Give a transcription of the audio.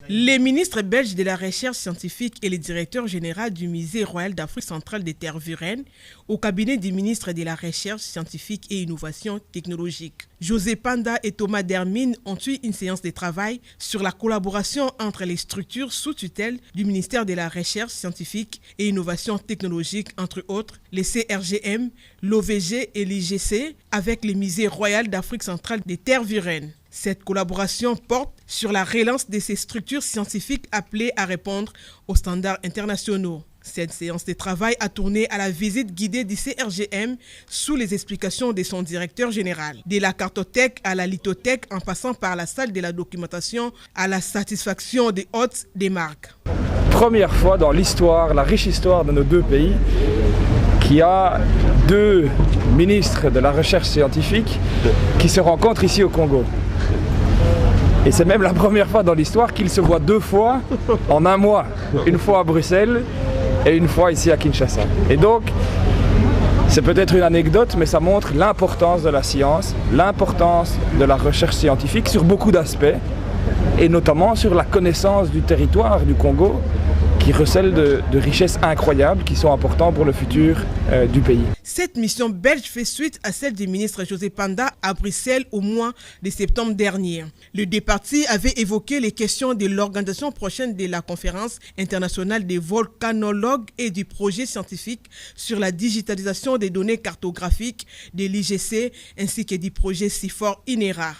Les ministres belges de la recherche scientifique et le directeur général du Musée royal d'Afrique centrale des Tervuren au cabinet du ministre de la recherche scientifique et innovation technologique. José Panda et Thomas Dermine ont eu une séance de travail sur la collaboration entre les structures sous tutelle du ministère de la recherche scientifique et innovation technologique, entre autres les CRGM, l'OVG et l'IGC, avec le Musée royal d'Afrique centrale des Tervuren. Cette collaboration porte sur la relance de ces structures scientifiques appelées à répondre aux standards internationaux. Cette séance de travail a tourné à la visite guidée du CRGM sous les explications de son directeur général. De la cartothèque à la lithothèque, en passant par la salle de la documentation à la satisfaction des hôtes des marques. Première fois dans l'histoire, la riche histoire de nos deux pays, qu'il y a deux ministres de la recherche scientifique qui se rencontrent ici au Congo. Et c'est même la première fois dans l'histoire qu'ils se voient deux fois en un mois. Une fois à Bruxelles et une fois ici à Kinshasa. Et donc, c'est peut-être une anecdote, mais ça montre l'importance de la science, l'importance de la recherche scientifique sur beaucoup d'aspects, et notamment sur la connaissance du territoire du Congo, qui recèle de richesses incroyables qui sont importantes pour le futur du pays. Cette mission belge fait suite à celle du ministre José Panda à Bruxelles au mois de septembre dernier. Le deux parties avaient évoqué les questions de l'organisation prochaine de la conférence internationale des volcanologues et du projet scientifique sur la digitalisation des données cartographiques de l'IGC ainsi que du projet CIFOR INERA.